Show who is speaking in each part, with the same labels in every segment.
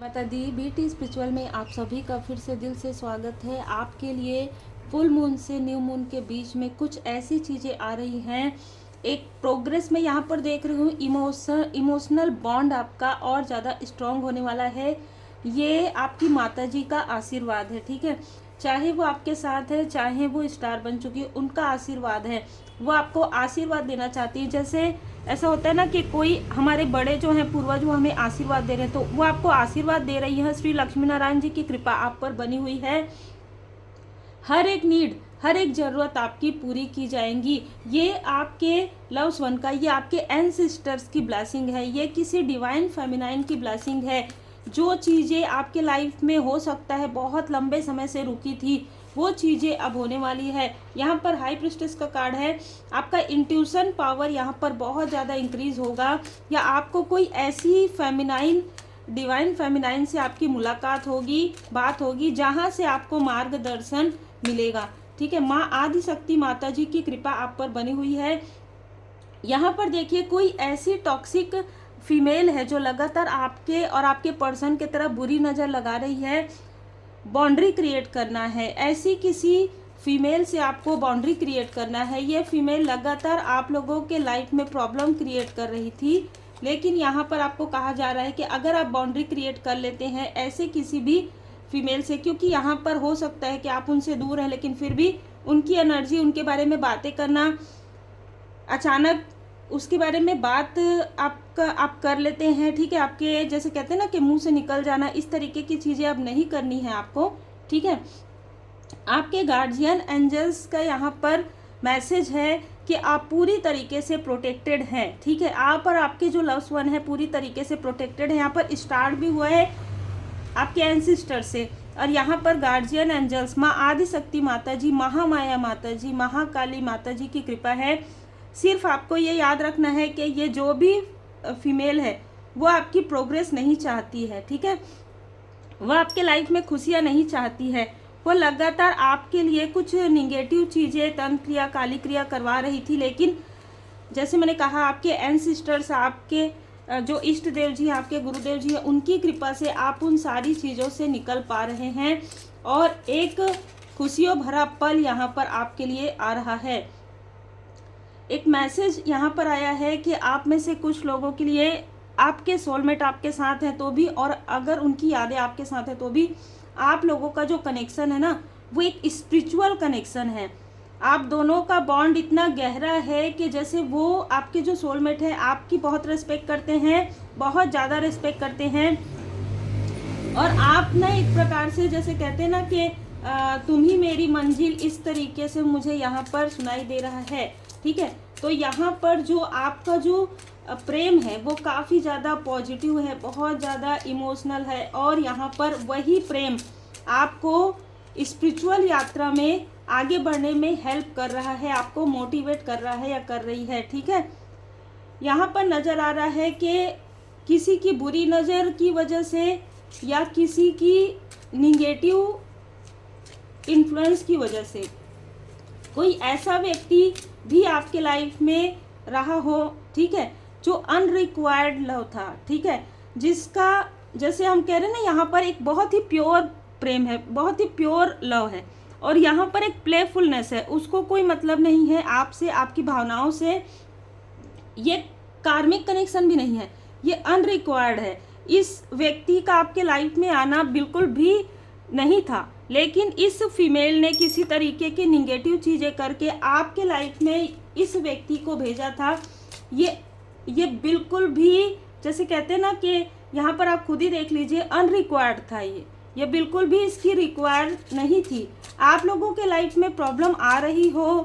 Speaker 1: माता दी BT spiritual में आप सभी का फिर से दिल से स्वागत है। आपके लिए फुल मून से न्यू मून के बीच में कुछ ऐसी चीज़ें आ रही हैं। एक प्रोग्रेस में यहाँ पर देख रही हूँ। इमोशनल बॉन्ड आपका और ज़्यादा स्ट्रांग होने वाला है। ये आपकी माता जी का आशीर्वाद है, ठीक है। चाहे वो आपके साथ है, चाहे वो स्टार बन चुकी है, उनका आशीर्वाद है। वो आपको आशीर्वाद देना चाहती है। जैसे ऐसा होता है ना कि कोई हमारे बड़े जो हैं, पूर्वज, वो हमें आशीर्वाद दे रहे हैं, तो वो आपको आशीर्वाद दे रही है। श्री लक्ष्मी नारायण जी की कृपा आप पर बनी हुई है। हर एक नीड, हर एक ज़रूरत आपकी पूरी की जाएंगी। ये आपके लव्स वन का, ये आपके एंसेस्टर्स की ब्लेसिंग है। ये किसी डिवाइन फेमिनाइन की ब्लेसिंग है। जो चीज़ें आपके लाइफ में हो सकता है बहुत लंबे समय से रुकी थी, वो चीज़ें अब होने वाली है। यहाँ पर हाई प्रिस्टेस का कार्ड है। आपका इंट्यूशन पावर यहाँ पर बहुत ज़्यादा इंक्रीज होगा, या आपको कोई ऐसी फेमिनाइन, डिवाइन फेमिनाइन से आपकी मुलाकात होगी, बात होगी, जहाँ से आपको मार्गदर्शन मिलेगा, ठीक है। माँ आदिशक्ति माता जी की कृपा आप पर बनी हुई है। यहाँ पर देखिए, कोई ऐसी टॉक्सिक फीमेल है जो लगातार आपके और आपके पर्सन की तरफ बुरी नज़र लगा रही है। बाउंड्री क्रिएट करना है, ऐसी किसी फीमेल से आपको बाउंड्री क्रिएट करना है। ये फीमेल लगातार आप लोगों के लाइफ में प्रॉब्लम क्रिएट कर रही थी, लेकिन यहाँ पर आपको कहा जा रहा है कि अगर आप बाउंड्री क्रिएट कर लेते हैं ऐसे किसी भी फीमेल से, क्योंकि यहाँ पर हो सकता है कि आप उनसे दूर हैं, लेकिन फिर भी उनकी एनर्जी, उनके बारे में बातें करना, अचानक उसके बारे में बात आप कर लेते हैं, ठीक है। आपके जैसे कहते हैं ना कि मुंह से निकल जाना, इस तरीके की चीज़ें अब नहीं करनी है आपको, ठीक है। आपके गार्जियन एंजल्स का यहाँ पर मैसेज है कि आप पूरी तरीके से प्रोटेक्टेड हैं, ठीक है। आप और आपके जो लव्स वन है पूरी तरीके से प्रोटेक्टेड है। यहाँ पर स्टार्ट भी हुआ है आपके एंसिस्टर से। और यहाँ पर गार्जियन एंजल्स, माँ आदिशक्ति माता जी, महामाया माता जी, महाकाली माता जी की कृपा है। सिर्फ आपको ये याद रखना है कि ये जो भी फीमेल है वो आपकी प्रोग्रेस नहीं चाहती है, ठीक है। वो आपके लाइफ में खुशियाँ नहीं चाहती है। वो लगातार आपके लिए कुछ निगेटिव चीज़ें, तंत्र क्रिया, काली क्रिया करवा रही थी, लेकिन जैसे मैंने कहा, आपके एंसिस्टर्स, आपके जो इष्ट देव जी हैं, आपके गुरुदेव जी हैं, उनकी कृपा से आप उन सारी चीज़ों से निकल पा रहे हैं और एक खुशियों भरा पल यहाँ पर आपके लिए आ रहा है। एक मैसेज यहाँ पर आया है कि आप में से कुछ लोगों के लिए आपके सोलमेट आपके साथ हैं तो भी, और अगर उनकी यादें आपके साथ हैं तो भी, आप लोगों का जो कनेक्शन है ना, वो एक स्पिरिचुअल कनेक्शन है। आप दोनों का बॉन्ड इतना गहरा है कि जैसे वो आपके जो सोलमेट है आपकी बहुत रिस्पेक्ट करते हैं, बहुत ज़्यादा रिस्पेक्ट करते हैं, और आप ना एक प्रकार से जैसे कहते हैं ना कि तुम ही मेरी मंजिल, इस तरीके से मुझे यहाँ पर सुनाई दे रहा है, ठीक है। तो यहाँ पर जो आपका जो प्रेम है वो काफ़ी ज़्यादा पॉजिटिव है, बहुत ज़्यादा इमोशनल है, और यहाँ पर वही प्रेम आपको स्पिरिचुअल यात्रा में आगे बढ़ने में हेल्प कर रहा है, आपको मोटिवेट कर रहा है या कर रही है, ठीक है। यहाँ पर नज़र आ रहा है कि किसी की बुरी नज़र की वजह से या किसी की निगेटिव इन्फ्लुएंस की वजह से कोई ऐसा व्यक्ति भी आपके लाइफ में रहा हो, ठीक है, जो अनरिक्वायर्ड लव था, ठीक है, जिसका जैसे हम कह रहे हैं ना, यहाँ पर एक बहुत ही प्योर प्रेम है, बहुत ही प्योर लव है, और यहाँ पर एक प्लेफुलनेस है। उसको कोई मतलब नहीं है आपसे, आपकी भावनाओं से। ये कार्मिक कनेक्शन भी नहीं है, ये अनरिक्वायर्ड है। इस व्यक्ति का आपके लाइफ में आना बिल्कुल भी नहीं था, लेकिन इस फीमेल ने किसी तरीके की निगेटिव चीज़ें करके आपके लाइफ में इस व्यक्ति को भेजा था। ये बिल्कुल भी, जैसे कहते हैं ना कि यहाँ पर आप खुद ही देख लीजिए, अनरिक्वायर्ड था। ये बिल्कुल भी इसकी रिक्वायर्ड नहीं थी। आप लोगों के लाइफ में प्रॉब्लम आ रही हो,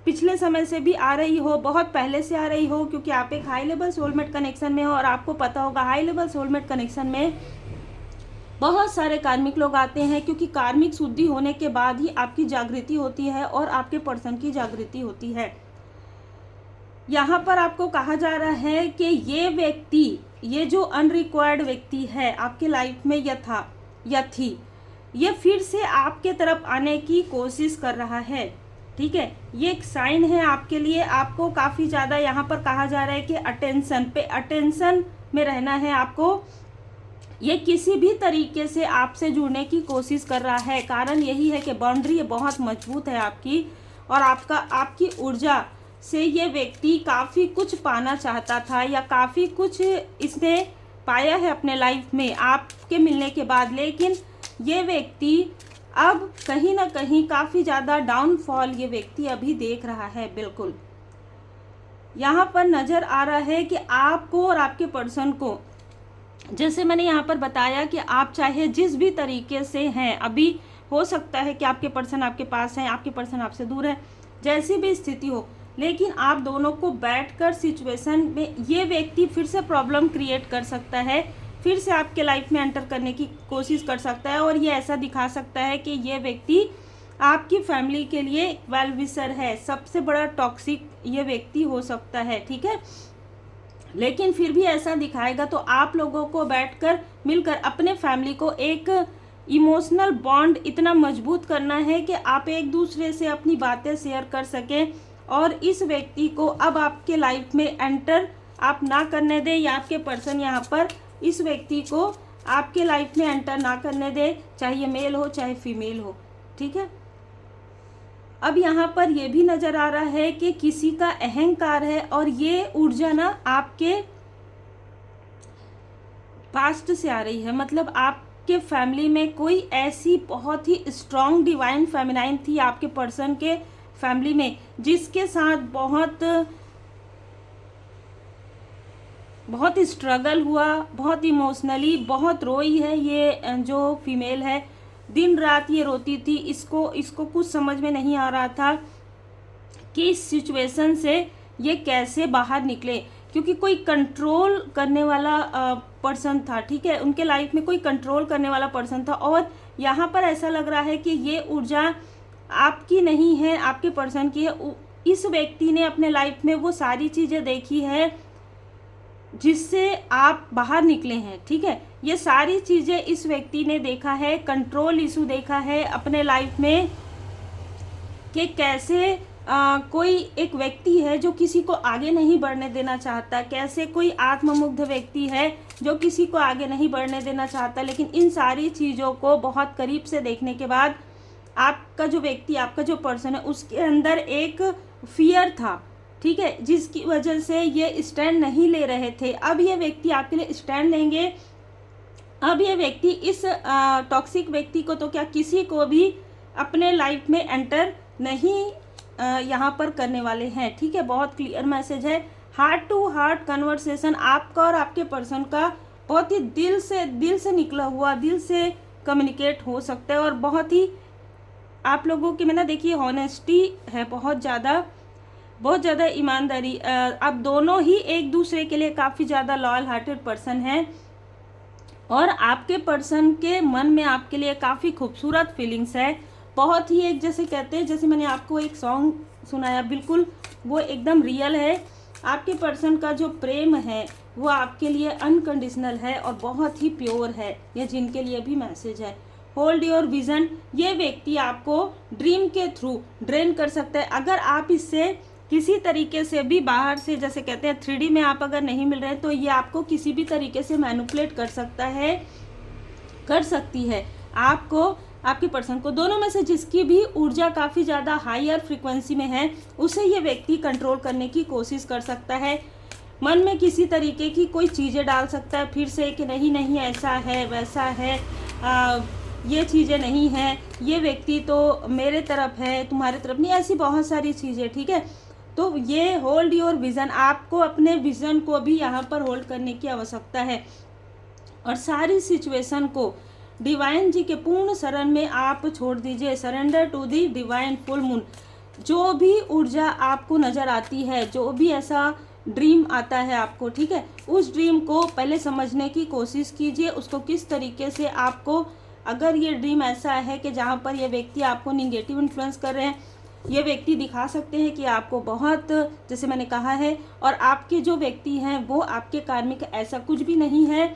Speaker 1: पिछले समय से भी आ रही हो, बहुत पहले से आ रही हो, क्योंकि आप एक हाई लेवल सोलमेट कनेक्शन में हो, और आपको पता होगा हाई लेवल सोलमेट कनेक्शन में बहुत सारे कार्मिक लोग आते हैं, क्योंकि कार्मिक शुद्धि होने के बाद ही आपकी जागृति होती है और आपके पर्सन की जागृति होती है। यहाँ पर आपको कहा जा रहा है कि ये व्यक्ति, ये जो अनरिक्वायर्ड व्यक्ति है आपके लाइफ में या था या थी, ये फिर से आपके तरफ आने की कोशिश कर रहा है, ठीक है। ये एक साइन है आपके लिए। आपको काफ़ी ज़्यादा यहाँ पर कहा जा रहा है कि अटेंशन में रहना है आपको। ये किसी भी तरीके से आपसे जुड़ने की कोशिश कर रहा है। कारण यही है कि बाउंड्री बहुत मजबूत है आपकी, और आपकी ऊर्जा से ये व्यक्ति काफ़ी कुछ पाना चाहता था, या काफ़ी कुछ इसने पाया है अपने लाइफ में आपके मिलने के बाद। लेकिन ये व्यक्ति अब कहीं ना कहीं काफ़ी ज़्यादा डाउनफॉल ये व्यक्ति अभी देख रहा है। बिल्कुल यहाँ पर नज़र आ रहा है कि आपको और आपके पर्सन को, जैसे मैंने यहाँ पर बताया कि आप चाहे जिस भी तरीके से हैं, अभी हो सकता है कि आपके पर्सन आपके पास हैं, आपके पर्सन आपसे दूर है, जैसी भी स्थिति हो, लेकिन आप दोनों को बैठकर सिचुएशन में ये व्यक्ति फिर से प्रॉब्लम क्रिएट कर सकता है, फिर से आपके लाइफ में एंटर करने की कोशिश कर सकता है, और ये ऐसा दिखा सकता है कि ये व्यक्ति आपकी फैमिली के लिए वेल विशर है, सबसे बड़ा टॉक्सिक ये व्यक्ति हो सकता है, ठीक है। लेकिन फिर भी ऐसा दिखाएगा, तो आप लोगों को बैठकर मिलकर अपने फैमिली को एक इमोशनल बॉन्ड इतना मजबूत करना है कि आप एक दूसरे से अपनी बातें शेयर कर सकें, और इस व्यक्ति को अब आपके लाइफ में एंटर आप ना करने दें, या आपके पर्सन यहाँ पर इस व्यक्ति को आपके लाइफ में एंटर ना करने दें, चाहे ये मेल हो चाहे फीमेल हो, ठीक है। अब यहाँ पर यह भी नज़र आ रहा है कि किसी का अहंकार है, और ये ऊर्जा ना आपके पास्ट से आ रही है। मतलब आपके फैमिली में कोई ऐसी बहुत ही स्ट्रॉन्ग डिवाइन फेमिनाइन थी आपके पर्सन के फैमिली में, जिसके साथ बहुत स्ट्रगल हुआ, बहुत इमोशनली बहुत रोई है ये जो फीमेल है। दिन रात ये रोती थी, इसको कुछ समझ में नहीं आ रहा था कि इस सिचुएशन से ये कैसे बाहर निकले, क्योंकि कोई कंट्रोल करने वाला पर्सन था, ठीक है, उनके लाइफ में कोई कंट्रोल करने वाला पर्सन था। और यहाँ पर ऐसा लग रहा है कि ये ऊर्जा आपकी नहीं है, आपके पर्सन की है। इस व्यक्ति ने अपने लाइफ में वो सारी चीज़ें देखी है जिससे आप बाहर निकले हैं, ठीक है। ये सारी चीज़ें इस व्यक्ति ने देखा है, कंट्रोल इशू देखा है अपने लाइफ में, कि कैसे कोई एक व्यक्ति है जो किसी को आगे नहीं बढ़ने देना चाहता, कैसे कोई आत्ममुग्ध व्यक्ति है जो किसी को आगे नहीं बढ़ने देना चाहता। लेकिन इन सारी चीज़ों को बहुत करीब से देखने के बाद आपका जो व्यक्ति, आपका जो पर्सन है, उसके अंदर एक फियर था, ठीक है, जिसकी वजह से ये स्टैंड नहीं ले रहे थे। अब ये व्यक्ति आपके लिए स्टैंड लेंगे। अब ये व्यक्ति इस टॉक्सिक व्यक्ति को तो क्या, किसी को भी अपने लाइफ में एंटर नहीं यहाँ पर करने वाले हैं, ठीक है। बहुत क्लियर मैसेज है। हार्ट टू हार्ट कन्वर्सेशन आपका और आपके पर्सन का बहुत ही दिल से निकला हुआ, दिल से कम्युनिकेट हो सकता है, और बहुत ही आप लोगों की में ना देखिए हॉनेस्टी है, बहुत ज़्यादा ईमानदारी। आप दोनों ही एक दूसरे के लिए काफ़ी ज़्यादा लॉयल हार्टेड पर्सन हैं, और आपके पर्सन के मन में आपके लिए काफ़ी खूबसूरत फीलिंग्स है। बहुत ही एक, जैसे कहते हैं, जैसे मैंने आपको एक सॉन्ग सुनाया, बिल्कुल वो एकदम रियल है। आपके पर्सन का जो प्रेम है वो आपके लिए अनकंडीशनल है और बहुत ही प्योर है। ये जिनके लिए भी मैसेज है। होल्ड योर विजन, ये व्यक्ति आपको ड्रीम के थ्रू ड्रेन कर सकता है। अगर आप इससे किसी तरीके से भी बाहर से, जैसे कहते हैं 3D में आप अगर नहीं मिल रहे हैं, तो ये आपको किसी भी तरीके से मैनिपुलेट कर सकती है आपको, आपके पर्सन को। दोनों में से जिसकी भी ऊर्जा काफ़ी ज़्यादा हायर फ्रीक्वेंसी में है, उसे ये व्यक्ति कंट्रोल करने की कोशिश कर सकता है। मन में किसी तरीके की कोई चीज़ें डाल सकता है फिर से, कि नहीं ऐसा है वैसा है, ये चीज़ें नहीं हैं, ये व्यक्ति तो मेरे तरफ है तुम्हारे तरफ नहीं, ऐसी बहुत सारी चीज़ें, ठीक है। तो ये होल्ड योर विज़न, आपको अपने विज़न को भी यहाँ पर होल्ड करने की आवश्यकता है, और सारी सिचुएशन को डिवाइन जी के पूर्ण शरण में आप छोड़ दीजिए। Surrender to the divine full moon. जो भी ऊर्जा आपको नज़र आती है, जो भी ऐसा ड्रीम आता है आपको, ठीक है, उस ड्रीम को पहले समझने की कोशिश कीजिए। उसको किस तरीके से आपको, अगर ये ड्रीम ऐसा है कि जहाँ पर ये व्यक्ति आपको निगेटिव इन्फ्लुएंस कर रहे हैं, ये व्यक्ति दिखा सकते हैं कि आपको बहुत, जैसे मैंने कहा है, और आपके जो व्यक्ति हैं वो आपके कार्मिक, ऐसा कुछ भी नहीं है।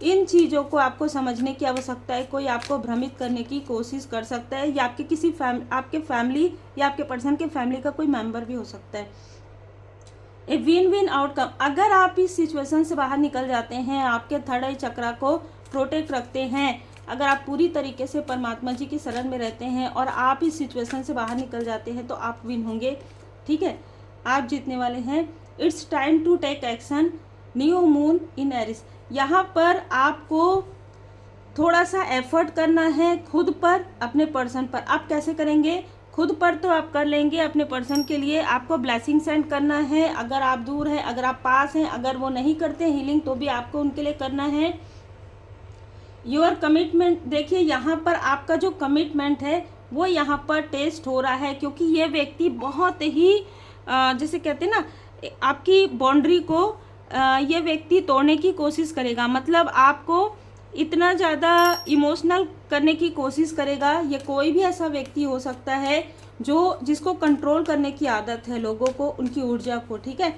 Speaker 1: इन चीज़ों को आपको समझने की आवश्यकता है। कोई आपको भ्रमित करने की कोशिश कर सकता है, या आपके किसी आपके फैमिली या आपके पर्सन के फैमिली का कोई मेंबर भी हो सकता है। ए विन विन आउटकम, अगर आप इस सिचुएशन से बाहर निकल जाते हैं, आपके थर्ड आई चक्रा को प्रोटेक्ट रखते हैं, अगर आप पूरी तरीके से परमात्मा जी की शरण में रहते हैं और आप इस सिचुएशन से बाहर निकल जाते हैं तो आप विन होंगे। ठीक है, आप जीतने वाले हैं। It's time to take action, new moon in Aries. यहाँ पर आपको थोड़ा सा एफर्ट करना है खुद पर, अपने पर्सन पर। आप कैसे करेंगे? खुद पर तो आप कर लेंगे, अपने पर्सन के लिए आपको ब्लेसिंग सेंड करना है। अगर आप दूर हैं, अगर आप पास हैं, अगर वो नहीं करते हीलिंग तो भी आपको उनके लिए करना है। योर कमिटमेंट, देखिए यहाँ पर आपका जो कमिटमेंट है वो यहाँ पर टेस्ट हो रहा है, क्योंकि ये व्यक्ति बहुत ही जैसे कहते हैं ना, आपकी बाउंड्री को ये व्यक्ति तोड़ने की कोशिश करेगा। मतलब आपको इतना ज़्यादा इमोशनल करने की कोशिश करेगा। ये कोई भी ऐसा व्यक्ति हो सकता है जिसको कंट्रोल करने की आदत है लोगों को, उनकी ऊर्जा को। ठीक है,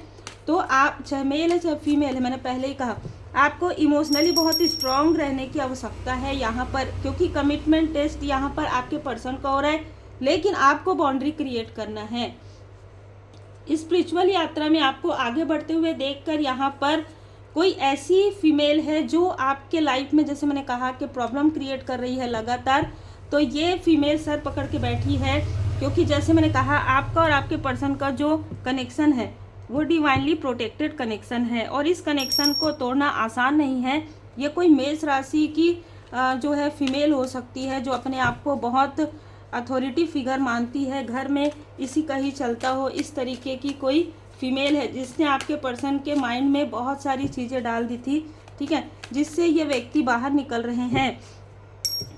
Speaker 1: तो आप चाहे मेल है चाहे फीमेल है, मैंने पहले ही कहा आपको इमोशनली बहुत स्ट्रांग रहने की आवश्यकता है यहाँ पर, क्योंकि कमिटमेंट टेस्ट यहाँ पर आपके पर्सन का हो रहा है, लेकिन आपको बाउंड्री क्रिएट करना है। स्पिरिचुअल यात्रा में आपको आगे बढ़ते हुए देखकर यहाँ पर कोई ऐसी फीमेल है जो आपके लाइफ में, जैसे मैंने कहा कि प्रॉब्लम क्रिएट कर रही है लगातार, तो ये फीमेल सर पकड़ के बैठी है, क्योंकि जैसे मैंने कहा आपका और आपके पर्सन का जो कनेक्शन है वो डिवाइनली प्रोटेक्टेड कनेक्शन है और इस कनेक्शन को तोड़ना आसान नहीं है। ये कोई मेष राशि की जो है फीमेल हो सकती है, जो अपने आप को बहुत अथॉरिटी फिगर मानती है, घर में इसी का ही चलता हो, इस तरीके की कोई फीमेल है जिसने आपके पर्सन के माइंड में बहुत सारी चीज़ें डाल दी थी। ठीक है, जिससे ये व्यक्ति बाहर निकल रहे हैं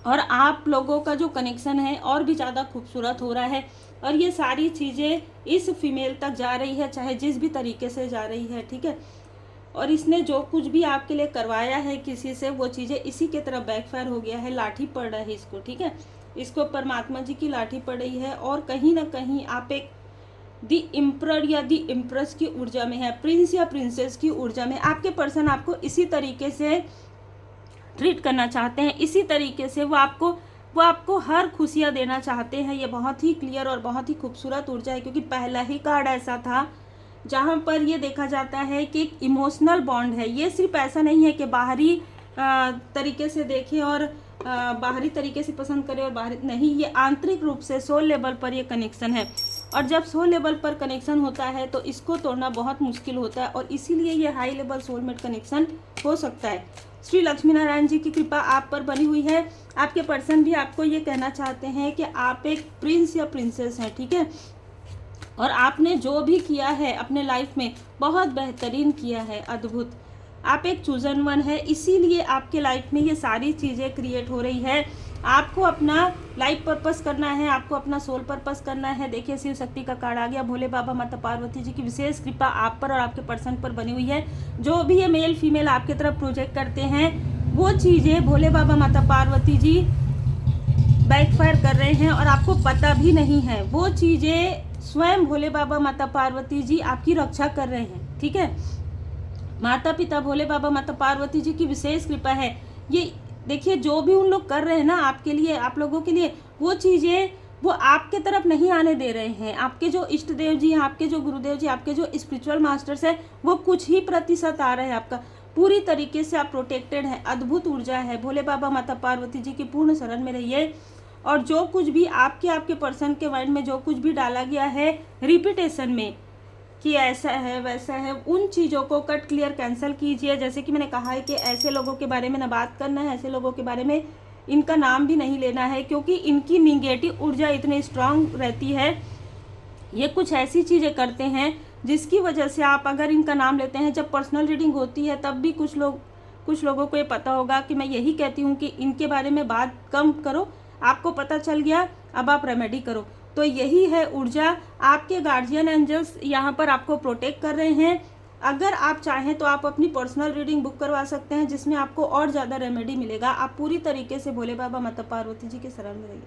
Speaker 1: और आप लोगों का जो कनेक्शन है और भी ज़्यादा खूबसूरत हो रहा है। और ये सारी चीज़ें इस फीमेल तक जा रही है, चाहे जिस भी तरीके से जा रही है। ठीक है, और इसने जो कुछ भी आपके लिए करवाया है किसी से, वो चीज़ें इसी के तरफ बैकफायर हो गया है, लाठी पड़ रहा है इसको। ठीक है, इसको परमात्मा जी की लाठी पड़ रही है और कहीं ना कहीं आप एक दी इम्पर या दी इम्प्रेस की ऊर्जा में है, प्रिंस या प्रिंसेस की ऊर्जा में। आपके पर्सन आपको इसी तरीके से ट्रीट करना चाहते हैं, इसी तरीके से वो आपको हर खुशियाँ देना चाहते हैं। ये बहुत ही क्लियर और बहुत ही खूबसूरत ऊर्जा है, क्योंकि पहला ही कार्ड ऐसा था जहाँ पर ये देखा जाता है कि एक इमोशनल बॉन्ड है। ये सिर्फ ऐसा नहीं है कि बाहरी तरीके से देखें और बाहरी तरीके से पसंद करें और बाहरी नहीं, ये आंतरिक रूप से सोल लेवल पर ये कनेक्शन है। और जब सोल लेवल पर कनेक्शन होता है तो इसको तोड़ना बहुत मुश्किल होता है, और इसीलिए ये हाई लेवल सोलमेट कनेक्शन हो सकता है। श्री लक्ष्मी नारायण जी की कृपा आप पर बनी हुई है। आपके पर्सन भी आपको ये कहना चाहते हैं कि आप एक प्रिंस या प्रिंसेस हैं। ठीक है, और आपने जो भी किया है अपने लाइफ में बहुत बेहतरीन किया है, अद्भुत। आप एक चूजन वन है, इसीलिए आपके लाइफ में ये सारी चीज़ें क्रिएट हो रही है। आपको अपना लाइफ पर्पस करना है, आपको अपना सोल पर्पस करना है। देखिए शिव शक्ति का कार्ड आ गया, भोले बाबा माता पार्वती जी की विशेष कृपा आप पर और आपके पर्सन पर बनी हुई है। जो भी ये मेल फीमेल आपके तरफ प्रोजेक्ट करते हैं वो चीज़ें भोले बाबा माता पार्वती जी बैकफायर कर रहे हैं और आपको पता भी नहीं है। वो चीज़ें स्वयं भोले बाबा माता पार्वती जी आपकी रक्षा कर रहे हैं। ठीक है, माता पिता भोले बाबा माता पार्वती जी की विशेष कृपा है। ये देखिए जो भी उन लोग कर रहे हैं ना आपके लिए, आप लोगों के लिए, वो चीज़ें वो आपके तरफ नहीं आने दे रहे हैं। आपके जो इष्ट देव जी, आपके जो गुरुदेव जी, आपके जो स्पिरिचुअल मास्टर्स है, वो कुछ ही प्रतिशत आ रहे हैं। आपका पूरी तरीके से आप प्रोटेक्टेड हैं, अद्भुत ऊर्जा है। भोले बाबा माता पार्वती जी की पूर्ण शरण में रहिए। और जो कुछ भी आपके पर्सन के माइंड में जो कुछ भी डाला गया है रिपीटेशन में कि ऐसा है वैसा है, उन चीज़ों को कट क्लियर कैंसिल कीजिए। जैसे कि मैंने कहा है कि ऐसे लोगों के बारे में ना बात करना है, ऐसे लोगों के बारे में इनका नाम भी नहीं लेना है, क्योंकि इनकी निगेटिव ऊर्जा इतनी स्ट्रांग रहती है। ये कुछ ऐसी चीज़ें करते हैं जिसकी वजह से आप अगर इनका नाम लेते हैं, जब पर्सनल रीडिंग होती है तब भी कुछ लोगों को ये पता होगा कि मैं यही कहती हूँ कि इनके बारे में बात कम करो। आपको पता चल गया, अब आप रेमेडी करो। तो यही है ऊर्जा। आपके गार्जियन एंजल्स यहाँ पर आपको प्रोटेक्ट कर रहे हैं। अगर आप चाहें तो आप अपनी पर्सनल रीडिंग बुक करवा सकते हैं, जिसमें आपको और ज़्यादा रेमेडी मिलेगा। आप पूरी तरीके से भोले बाबा माता पार्वती जी के शरण में रहिए।